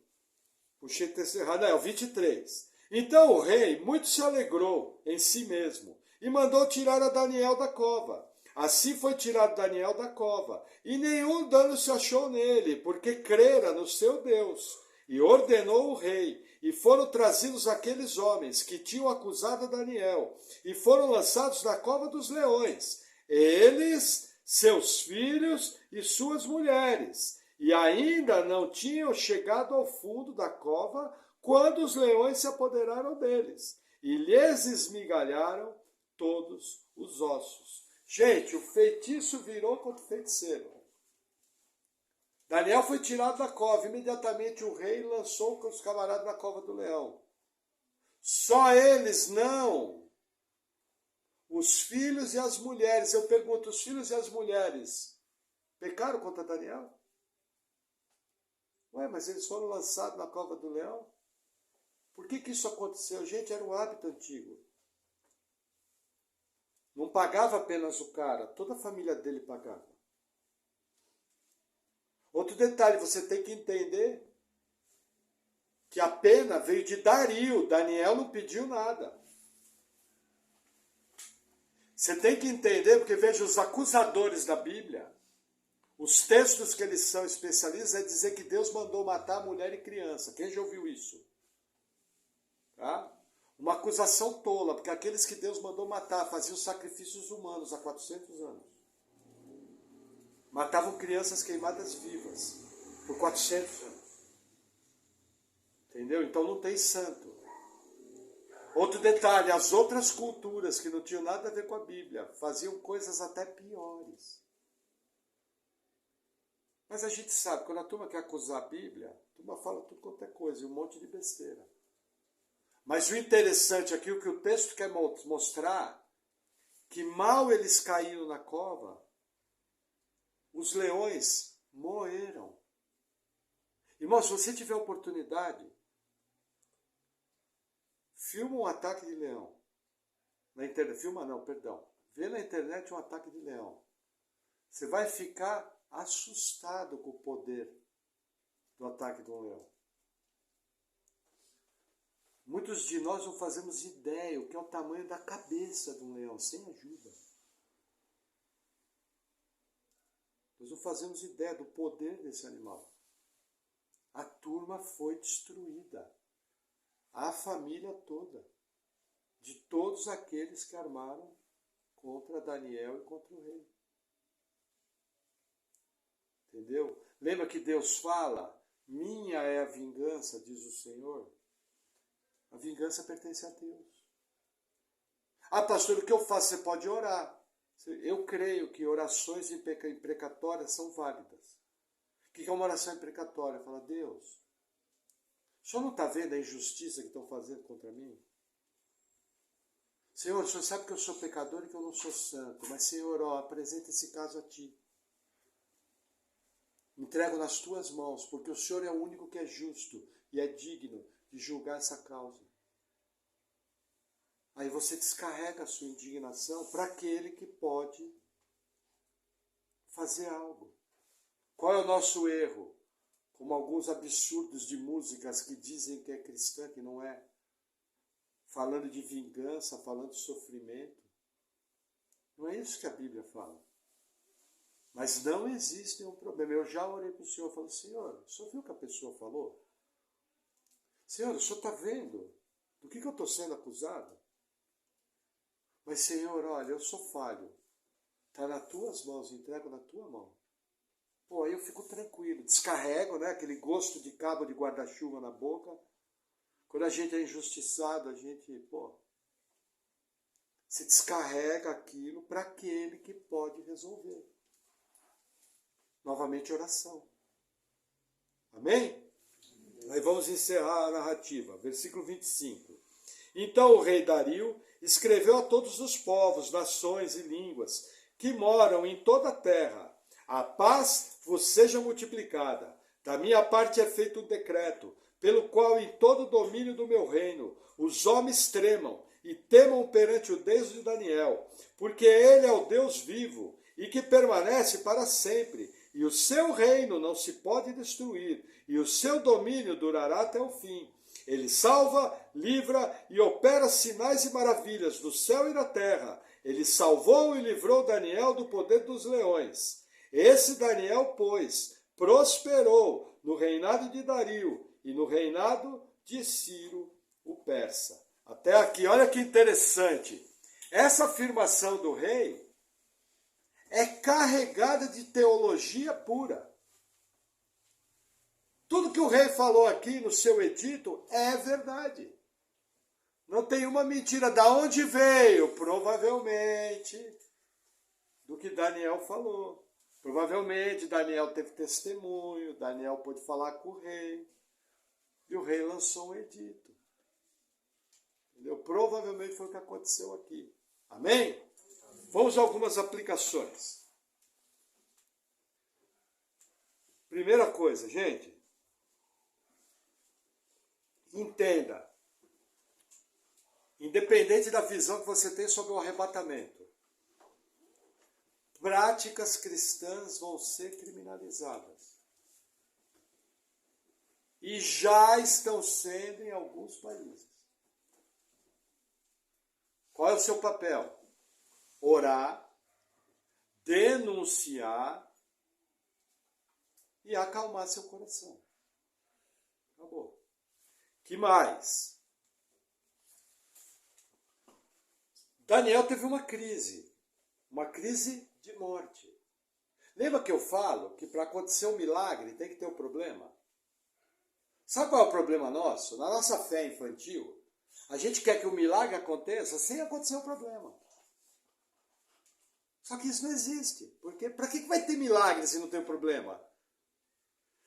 Puxei o texto errado. Não, é o 23. Então o rei muito se alegrou em si mesmo e mandou tirar a Daniel da cova. Assim foi tirado Daniel da cova, e nenhum dano se achou nele, porque crera no seu Deus. E ordenou o rei, e foram trazidos aqueles homens que tinham acusado Daniel, e foram lançados na cova dos leões, eles, seus filhos e suas mulheres, e ainda não tinham chegado ao fundo da cova quando os leões se apoderaram deles, e lhes esmigalharam todos os ossos. Gente, o feitiço virou contra o feiticeiro. Daniel foi tirado da cova. Imediatamente o rei lançou os camaradas na cova do leão. Só eles não. Os filhos e as mulheres. Eu pergunto, os filhos e as mulheres pecaram contra Daniel? Ué, mas eles foram lançados na cova do leão? Por que isso aconteceu? Gente, era um hábito antigo. Não pagava apenas o cara, toda a família dele pagava. Outro detalhe, você tem que entender que a pena veio de Dario, Daniel não pediu nada. Você tem que entender, porque veja, os acusadores da Bíblia, os textos que eles são especialistas é dizer que Deus mandou matar mulher e criança. Quem já ouviu isso? Tá? Uma acusação tola, porque aqueles que Deus mandou matar faziam sacrifícios humanos há 400 anos. Matavam crianças queimadas vivas por 400 anos. Entendeu? Então não tem santo. Outro detalhe, as outras culturas que não tinham nada a ver com a Bíblia faziam coisas até piores. Mas a gente sabe, quando a turma quer acusar a Bíblia, a turma fala tudo quanto é coisa, e um monte de besteira. Mas o interessante aqui, o que o texto quer mostrar, que mal eles caíram na cova, os leões morreram. Irmão, se você tiver oportunidade, filma um ataque de leão. Na internet, filma não, perdão. Vê na internet um ataque de leão. Você vai ficar assustado com o poder do ataque de um leão. Muitos de nós não fazemos ideia o que é o tamanho da cabeça de um leão, sem ajuda. Nós não fazemos ideia do poder desse animal. A turma foi destruída. A família toda. De todos aqueles que armaram contra Daniel e contra o rei. Entendeu? Lembra que Deus fala, minha é a vingança, diz o Senhor. A vingança pertence a Deus. Ah, pastor, o que eu faço? Você pode orar. Eu creio que orações imprecatórias são válidas. O que é uma oração imprecatória? Fala, Deus, o Senhor não está vendo a injustiça que estão fazendo contra mim? Senhor, o Senhor sabe que eu sou pecador e que eu não sou santo, mas Senhor, apresenta esse caso a Ti. Entrego nas Tuas mãos, porque o Senhor é o único que é justo e é digno de julgar essa causa. Aí você descarrega a sua indignação para aquele que pode fazer algo. Qual é o nosso erro? Como alguns absurdos de músicas que dizem que é cristã, que não é. Falando de vingança, falando de sofrimento. Não é isso que a Bíblia fala. Mas não existe nenhum problema. Eu já orei para o Senhor e falei, Senhor, o Senhor viu o que a pessoa falou? Senhor, o Senhor está vendo do que eu estou sendo acusado? Mas, Senhor, olha, eu sou falho. Está nas Tuas mãos, entrego na Tua mão. Pô, aí eu fico tranquilo. Descarrego, né, aquele gosto de cabo de guarda-chuva na boca. Quando a gente é injustiçado, a gente, se descarrega aquilo para aquele que pode resolver. Novamente, oração. Amém? Aí vamos encerrar a narrativa. Versículo 25. Então o rei Dario escreveu a todos os povos, nações e línguas que moram em toda a terra. A paz vos seja multiplicada. Da minha parte é feito um decreto, pelo qual em todo o domínio do meu reino os homens tremam e temam perante o Deus de Daniel, porque ele é o Deus vivo e que permanece para sempre, e o seu reino não se pode destruir, e o seu domínio durará até o fim. Ele salva, livra e opera sinais e maravilhas do céu e da terra. Ele salvou e livrou Daniel do poder dos leões. Esse Daniel, pois, prosperou no reinado de Dario e no reinado de Ciro, o persa. Até aqui, olha que interessante. Essa afirmação do rei é carregada de teologia pura. Tudo que o rei falou aqui no seu edito é verdade. Não tem uma mentira. Da onde veio? Provavelmente do que Daniel falou. Provavelmente Daniel teve testemunho, Daniel pôde falar com o rei, e o rei lançou um edito. Entendeu? Provavelmente foi o que aconteceu aqui. Amém? Vamos a algumas aplicações. Primeira coisa, gente, entenda, independente da visão que você tem sobre o arrebatamento, práticas cristãs vão ser criminalizadas. E já estão sendo em alguns países. Qual é o seu papel? Orar, denunciar e acalmar seu coração. Acabou. Que mais? Daniel teve uma crise de morte. Lembra que eu falo que para acontecer um milagre tem que ter um problema? Sabe qual é o problema nosso? Na nossa fé infantil, a gente quer que o milagre aconteça sem acontecer o problema. Só que isso não existe. Porque para que vai ter milagre se não tem problema?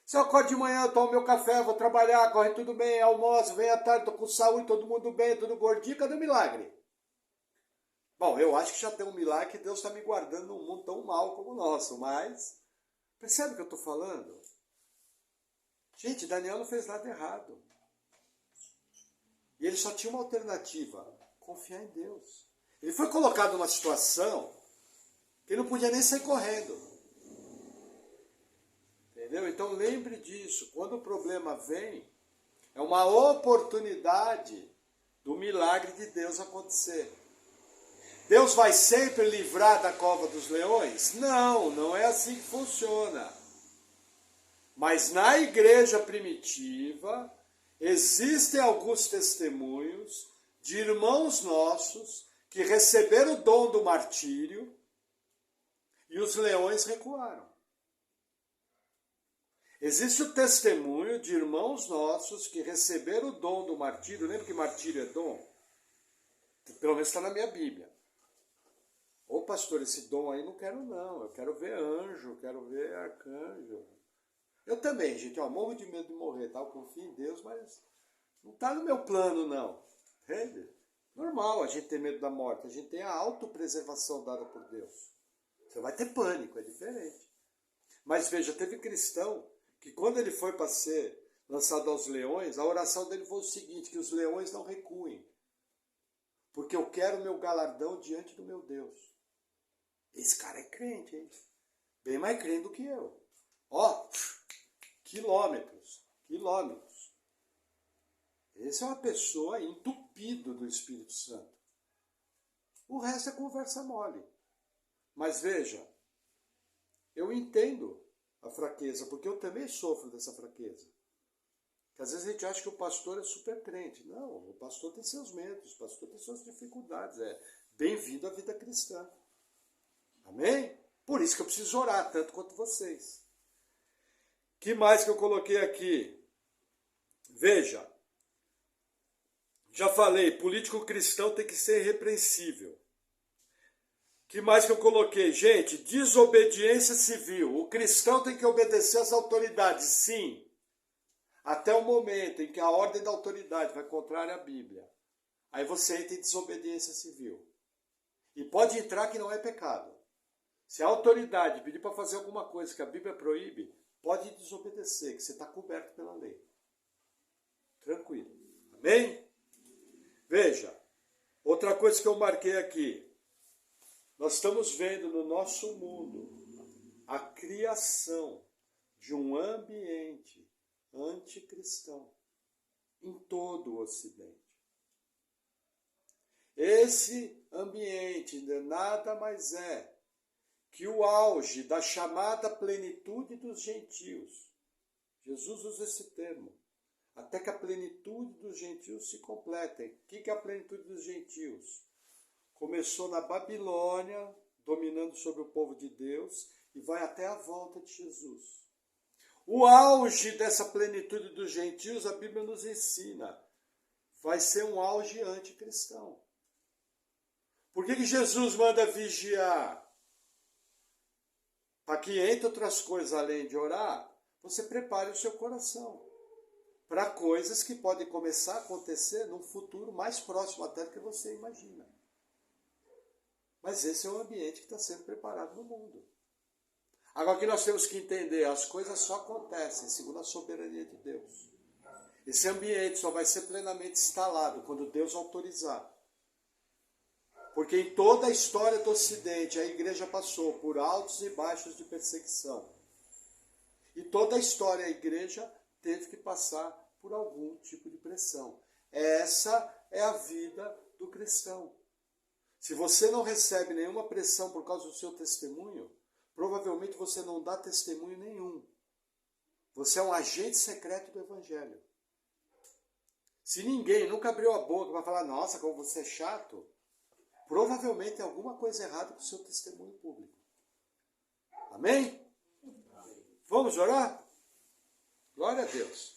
Se eu acordo de manhã, tomo meu café, vou trabalhar, corre tudo bem, almoço, venho à tarde, estou com saúde, todo mundo bem, tudo gordinho, cadê o milagre? Bom, eu acho que já tem um milagre que Deus está me guardando num mundo tão mal como o nosso, mas percebe o que eu estou falando? Gente, Daniel não fez nada errado. E ele só tinha uma alternativa, confiar em Deus. Ele foi colocado numa situação que ele não podia nem sair correndo. Entendeu? Então lembre disso, quando o problema vem, é uma oportunidade do milagre de Deus acontecer. Deus vai sempre livrar da cova dos leões? Não, não é assim que funciona. Mas na igreja primitiva, existem alguns testemunhos de irmãos nossos que receberam o dom do martírio e os leões recuaram. Existe o testemunho de irmãos nossos que receberam o dom do martírio. Lembra que martírio é dom? Pelo menos está na minha Bíblia. Ô pastor, esse dom aí não quero não. Eu quero ver anjo, quero ver arcanjo. Eu também, gente, morro de medo de morrer, tá? Eu confio em Deus, mas não está no meu plano não. Entende? Normal a gente ter medo da morte. A gente tem a autopreservação dada por Deus. Você vai ter pânico, é diferente. Mas veja, teve cristão que quando ele foi para ser lançado aos leões, a oração dele foi o seguinte, que os leões não recuem. Porque eu quero o meu galardão diante do meu Deus. Esse cara é crente, hein? Bem mais crente do que eu. Ó, quilômetros. Esse é uma pessoa entupido do Espírito Santo. O resto é conversa mole. Mas veja, eu entendo a fraqueza, porque eu também sofro dessa fraqueza. Porque às vezes a gente acha que o pastor é super crente. Não, o pastor tem seus medos, o pastor tem suas dificuldades. É bem-vindo à vida cristã. Amém? Por isso que eu preciso orar, tanto quanto vocês. Que mais que eu coloquei aqui? Veja, já falei, político cristão tem que ser irrepreensível. Que mais que eu coloquei? Gente, desobediência civil. O cristão tem que obedecer às autoridades, sim. Até o momento em que a ordem da autoridade vai contrária à Bíblia. Aí você entra em desobediência civil. E pode entrar que não é pecado. Se a autoridade pedir para fazer alguma coisa que a Bíblia proíbe, pode desobedecer, que você está coberto pela lei. Tranquilo. Amém? Veja, outra coisa que eu marquei aqui. Nós estamos vendo no nosso mundo a criação de um ambiente anticristão em todo o Ocidente. Esse ambiente nada mais é que o auge da chamada plenitude dos gentios. Jesus usa esse termo. até que a plenitude dos gentios se completem. O que é a plenitude dos gentios? Começou na Babilônia, dominando sobre o povo de Deus, e vai até a volta de Jesus. O auge dessa plenitude dos gentios, a Bíblia nos ensina, vai ser um auge anticristão. Por que Jesus manda vigiar? Para que, entre outras coisas, além de orar, você prepare o seu coração para coisas que podem começar a acontecer num futuro mais próximo até do que você imagina. Mas esse é o ambiente que está sendo preparado no mundo. Agora, o que nós temos que entender, as coisas só acontecem segundo a soberania de Deus. Esse ambiente só vai ser plenamente instalado quando Deus autorizar. Porque em toda a história do Ocidente, a igreja passou por altos e baixos de perseguição. E toda a história, a igreja teve que passar por algum tipo de pressão. Essa é a vida do cristão. Se você não recebe nenhuma pressão por causa do seu testemunho, provavelmente você não dá testemunho nenhum. Você é um agente secreto do Evangelho. Se ninguém nunca abriu a boca para falar, nossa, como você é chato, provavelmente tem alguma coisa errada com o seu testemunho público. Amém? Vamos orar? Glória a Deus.